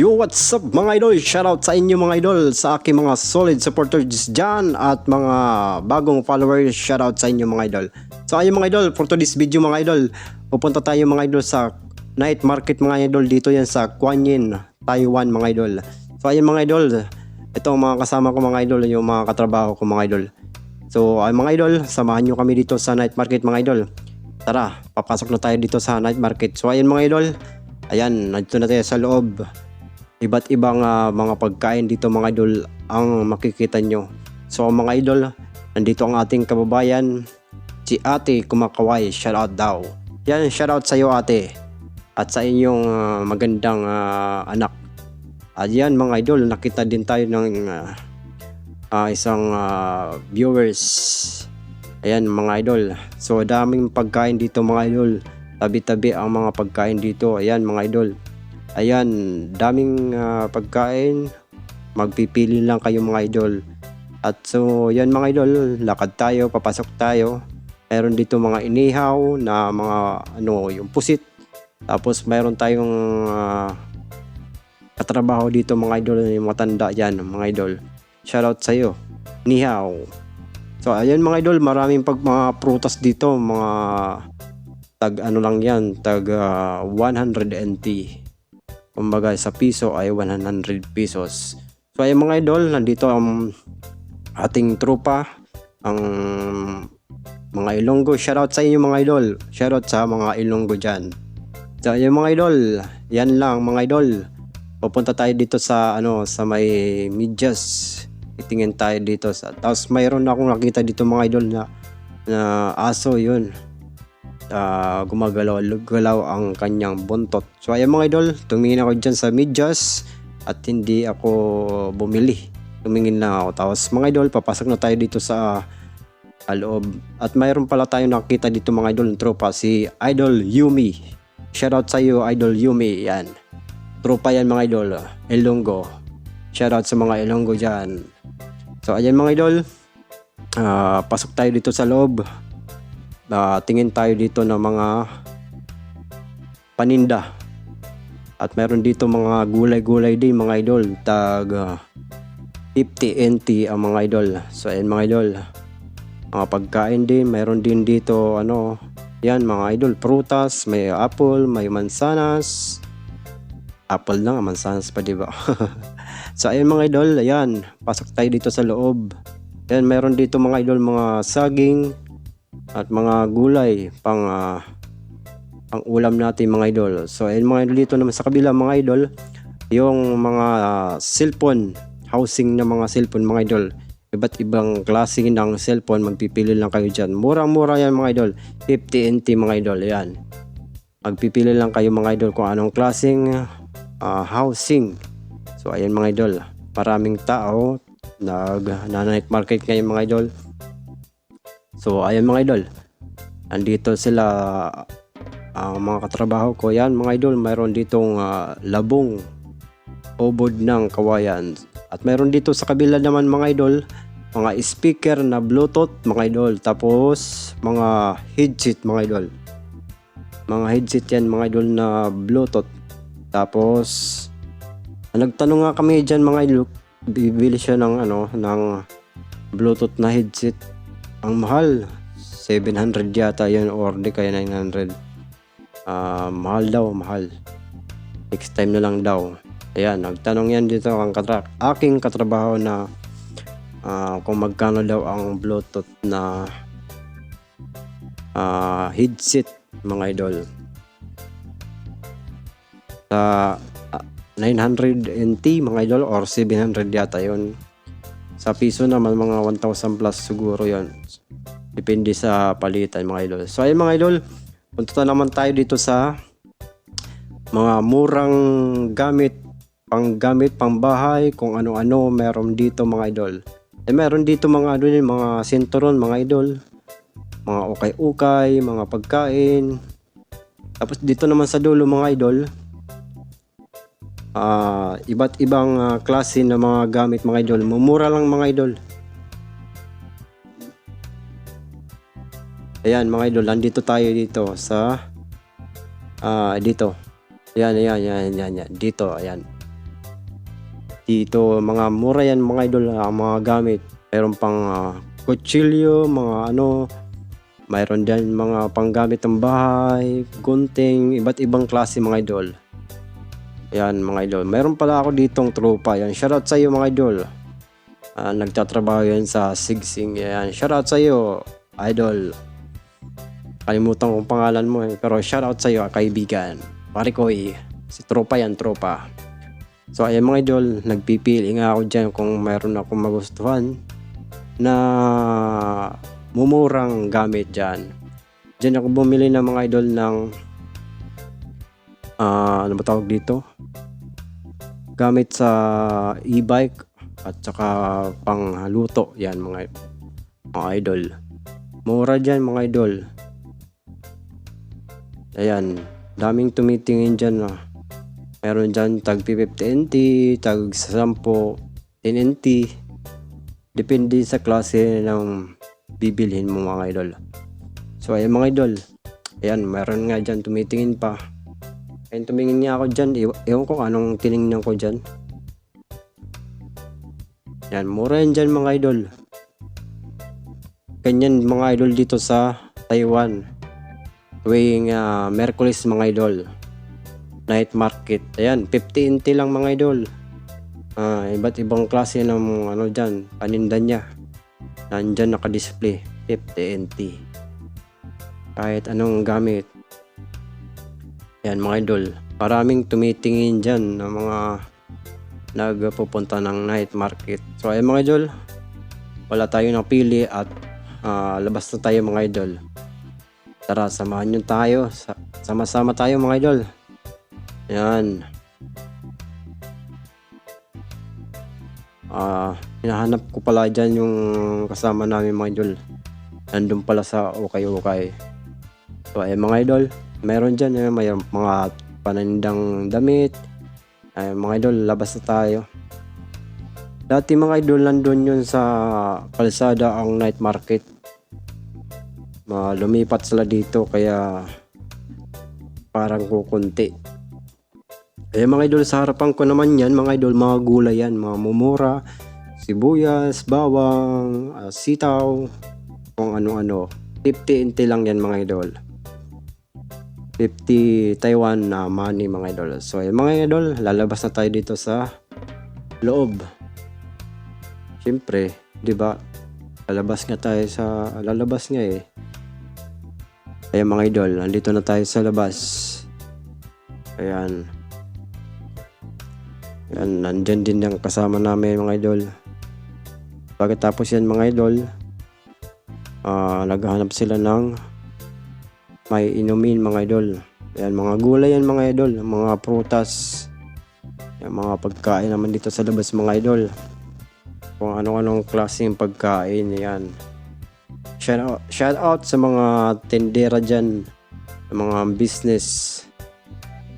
Yo, what's up mga idol? Shoutout sa inyo mga idol, sa aking mga solid supporters dyan at mga bagong followers. Shoutout sa inyo mga idol. So ayun mga idol, for today's video mga idol, pupunta tayo mga idol sa night market mga idol. Dito yan sa Guanyin, Taiwan mga idol. So ayun mga idol, ito ang mga kasama ko mga idol, yung mga katrabaho ko mga idol. So ayun mga idol, samahan nyo kami dito sa night market mga idol. Tara, papasok na tayo dito sa night market. So ayun mga idol, ayan, nandito na tayo sa loob. Iba't ibang mga pagkain dito mga idol ang makikita nyo. So mga idol, nandito ang ating kababayan, si Ate Kumakaway. Shoutout daw. Yan, shoutout sa iyo ate. At sa inyong magandang anak. At yan mga idol, nakita din tayo ng isang viewers. Ayan mga idol. So daming pagkain dito mga idol. Tabi-tabi ang mga pagkain dito. Ayan mga idol. Ayan, daming pagkain. Magpipili lang kayo mga idol. At so, yan mga idol, lakad tayo, papasok tayo. Meron dito mga inihaw na mga yung pusit. Tapos mayroon tayong katrabaho dito mga idol, yung matanda yan mga idol. Shoutout sa iyo. Inihaw. So, ayan mga idol, maraming mga prutas dito, mga tag lang yan, tag 100 NT. Kumbaga sa piso ay 100 pesos. So ay mga idol, nandito ang ating tropa, ang mga Ilonggo. Shoutout sa inyo mga idol. Shoutout sa mga Ilonggo dyan. So ay mga idol, yan lang mga idol. Pupunta tayo dito sa sa may medyas. Itingin tayo dito sa. Tapos mayroon akong nakita dito mga idol na aso yun. Gumagalaw ang kanyang buntot. So ayan mga idol, tumingin ako dyan sa medyas at hindi ako bumili. Tumingin lang ako. Tapos mga idol, papasok na tayo dito sa loob. At mayroon pala tayong nakita dito mga idol ng tropa, si Idol Yumi. Shoutout sa iyo Idol Yumi. Yan, tropa yan mga idol, Ilonggo. Shoutout sa mga Ilonggo dyan. So ayan mga idol, pasok tayo dito sa loob. Tingin tayo dito ng mga paninda. At meron dito mga gulay-gulay din mga idol. Tag 50 NT ang mga idol. So ayan mga idol, mga pagkain din. Meron din dito yan mga idol, prutas. May apple, may mansanas. Apple lang, mansanas pa diba? So ayan mga idol, ayan, pasok tayo dito sa loob. Ayan, meron dito mga idol, mga saging at mga gulay pang ulam natin mga idol. So ayun mga idol, dito naman sa kabila mga idol, yung mga cellphone, housing na mga cellphone mga idol. Iba't ibang klase ng cellphone, magpipili lang kayo dyan. Murang-mura yan mga idol, 50 NT mga idol. Yan, magpipili lang kayo mga idol kung anong klaseng housing. So ayan mga idol, maraming tao nag-night market ngayon mga idol. So ayan mga idol, andito sila ang mga katrabaho ko. Yan mga idol, mayroon ditong labong, ubod ng kawayan. At mayroon dito sa kabila naman mga idol, mga speaker na bluetooth mga idol. Tapos mga headset mga idol. Mga headset yan mga idol na bluetooth. Tapos nagtanong nga kami dyan mga idol, bibili siya ng ng bluetooth na headset. Ang mahal, 700 yata yun, or di kaya 900. Mahal daw, mahal. Next time na lang daw. Ayan, nagtanong yan dito ang aking katrabaho na kung magkano daw ang bluetooth na headset mga idol. Sa 900 NT mga idol, or 700 yata yun. Sa piso naman mga 1,000 plus siguro yon. Depende sa palitan mga idol. So ayun mga idol, punta naman tayo dito sa mga murang gamit, pangbahay, kung ano-ano meron dito mga idol. Meron dito mga mga sinturon mga idol, mga ukay-ukay, mga pagkain. Tapos dito naman sa dulo mga idol, iba't ibang klase ng mga gamit mga idol. Mumura lang mga idol. Ayan mga idol, nandito tayo dito sa dito. Ayan. Dito, ayan. Dito mga mura yan mga idol, ang mga gamit. Mayroon pang kutsilyo, mga ano, mayroon din mga panggamit ng bahay, gunting, iba't ibang klase mga idol. Yan mga idol. Mayroon pala ako ditong tropa. Yan, shoutout sa iyo mga idol. Nagtatrabaho yan sa Sigsing. Yan, shoutout sa iyo idol. Kalimutan kong pangalan mo pero shoutout sa iyo kaibigan. Pare ko si tropa yan, tropa. So ayan mga idol, nagpipili nga ako dyan kung mayroon akong magustuhan na mumurang gamit dyan. Dyan ako bumili ng mga idol ng ano ba tawag dito? Gamit sa e-bike at saka pangluto. Yan mga idol. Mura dyan mga idol. Ayan, daming tumitingin dyan. Meron dyan tag 50 NT, tag 10 NT. Depende sa klase ng bibilhin mo mga idol. So ayan mga idol. Ayan, meron nga dyan tumitingin pa. Ayan, tumingin niya ako dyan. Ewan ko anong tinignan ko dyan. Yan, mura yan dyan mga idol. Ganyan mga idol dito sa Taiwan. Tuwing Merkulis mga idol. Night market. Ayan, 50 NT lang mga idol. Iba't ibang klase ng ano dyan, paninda niya. Nandyan naka-display, 50 NT. Kahit anong gamit. Yan mga idol. Maraming tumitingin dyan ng mga nagpupunta ng night market. So ayan mga idol, wala tayong napili at labas na tayo mga idol. Tara, samahan nyo tayo. Sama-sama tayo mga idol. Ayan. Hinahanap ko pala dyan yung kasama namin mga idol. Nandun pala sa ukay-ukay. So ayan mga idol, meron dyan may mga panandang damit. Ayan mga idol, labas na tayo. Dati mga idol, nandun yun sa kalsada ang night market. Lumipat sila dito kaya parang kukunti. Ayan mga idol, sa harapan ko naman yan mga idol, mga gulay yan, mga mumura, sibuyas, bawang, sitaw, kung ano-ano. 50 NT lang yan mga idol. 50 Taiwan na money mga idol. So ayan mga idol, lalabas na tayo dito sa loob. Siyempre, di ba? Lalabas nga Ayan mga idol, nandito na tayo sa labas. Ayan. Ayan, nandyan din yung kasama namin mga idol. Pagkatapos yan mga idol, naghahanap sila ng may inumin mga idol. Ayan, mga gulay yan mga idol, mga prutas. Ayan, mga pagkain naman dito sa labas mga idol. Kung anong klaseng pagkain yan. Shout out sa mga tendera dyan, mga business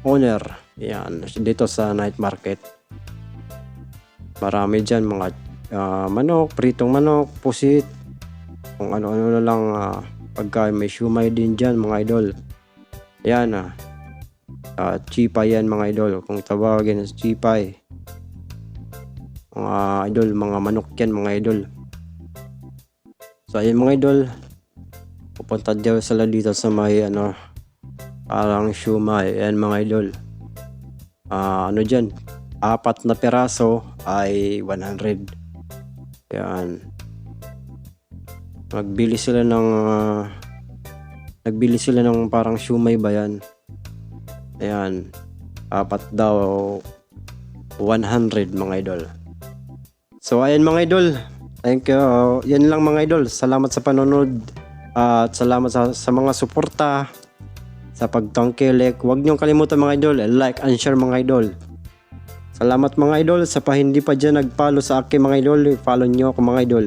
owner. Yan, dito sa night market. Marami dyan mga manok, pritong manok, pusit, kung ano-ano na lang pagkain. May shumay din dyan mga idol. Yan chipay yan mga idol, kung tawagin sa chipay. Mga idol, mga manok yan mga idol. So ayun mga idol, pupunta daw sila dito sa may parang shumay. Ayan mga idol, dyan, 4 na peraso ay 100. Yan, nagbili sila ng parang shumay ba yan. Ayan, 4 daw 100 mga idol. So ayan mga idol, thank you. Yan lang mga idol. Salamat sa panonood at salamat sa mga suporta sa pagtangkilik. Huwag niyong kalimutan mga idol, like and share mga idol. Salamat mga idol sa hindi pa dyan nag-follow sa akin mga idol. Follow niyo ako mga idol.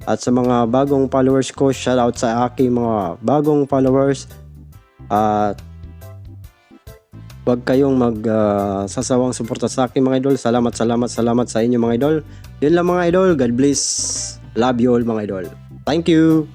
At sa mga bagong followers ko, shout out sa aking mga bagong followers. At huwag kayong sasawang suporta sa akin mga idol. Salamat sa inyo mga idol. Yun lang mga idol. God bless. Love you all mga idol. Thank you.